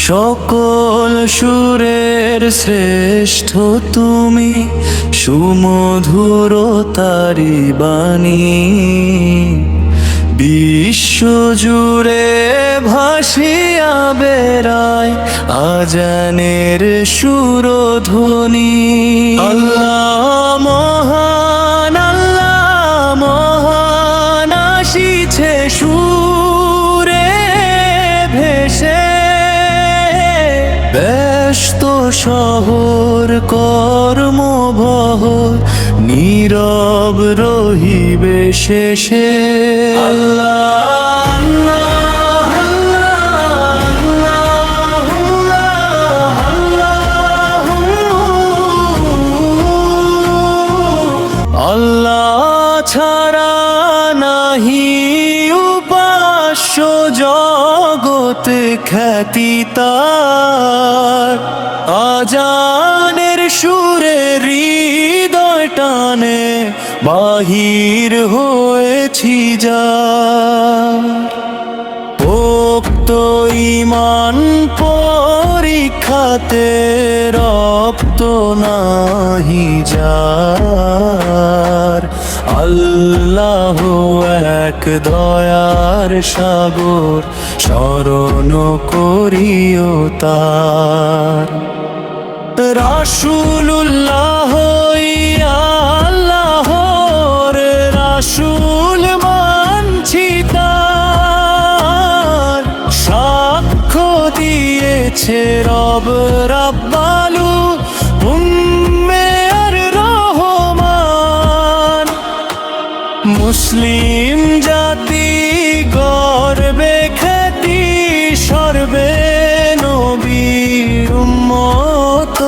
সকল সুরের শ্রেষ্ঠ তুমি, সুমধুর তারি বাণী। বিশ্বজুড়ে ভাসিয়া বেড়ায় আজানের সুরধ্বনি। আল্লাহ মহান, আল্লাহ মহান, আসিছে সুরে ভেসে। ব্যস্ত শহর কর্মবহর, নীরব রহিবে শেষে। আল্লাহ ছাড়া নাহি উপাস্য, জগতে খ্যাতি তার। আজানের সুরে হৃদয় টানে বাহির হয়েছি যার। পোক্ত ঈমান পরীক্ষাতে রপ্ত নাহি যার। আল্লাহ এক দয়ার সাগর, শরণ করিও তার। রাসূলুল্লাহ আল্লাহর রাসূল মানছি তার। সাক্ষ্য দিয়েছে রব রাব্বালু উম্মে আর রহমান। মুসলিম জাতি গর্বে খ্যাতি, সর্বে নবীর উম্মত।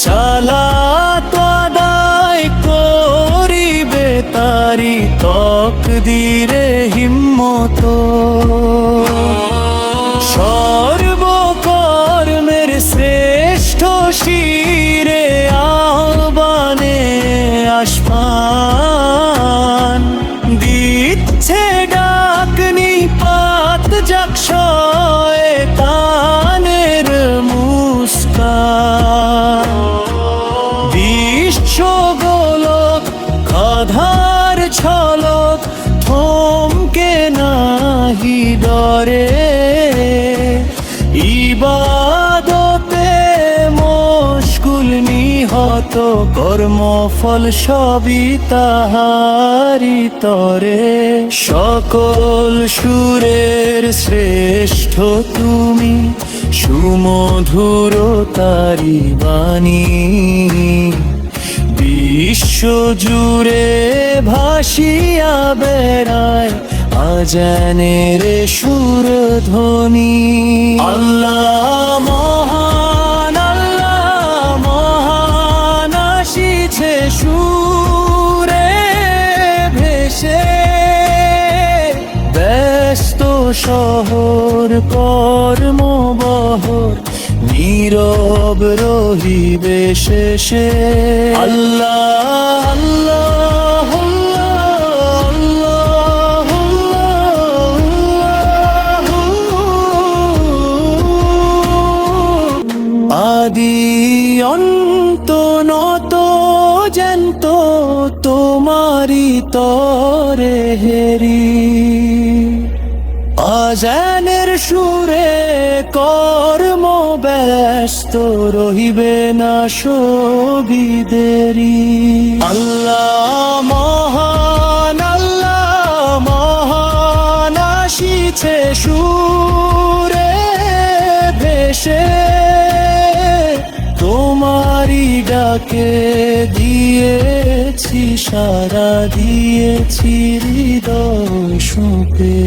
সালাত আদায় করিবে তারি তকদিরে হিম্মত। সর্বকর্মের শ্রেষ্ঠ শিরে আহ্বানে আসমান। দিচ্ছে ডাক নিপাত যাক শয়তানের মুস্কান। বিশ্বগোলক আধার ঝলক, থমকে নাহি ডরে। ইবাদতে মশগুল নিহত, কর্মফল সবই তাহারি তরে। সকল সুরের শ্রেষ্ঠ তুমি, সুমধুর তারি বাণী। বিশ্বজুড়ে ভাসিয়া বেড়ায় আজানের সুরধ্বনি। আল্লাহ মহান, আল্লাহ মহান, আসিছে সুরে ভেসে। ব্যস্ত শহর কর্মবহর, নীরব রহিবে শেষে। আল্লাহ আল্লাহ আল্লাহ আল্লাহ। আদি অন্ত নত জ্যান্ত তোমারি তরে হেরি। আজানের সুরে কর্ম ব্যস্ত, রহিবে না সবিদেরি। আল্লাহ মহান, আল্লাহ মহান, আসিছে সুরে ভেসে। তোমারি ডাকে দিয়েছি সারা, দিয়েছি হৃদয় সুপে।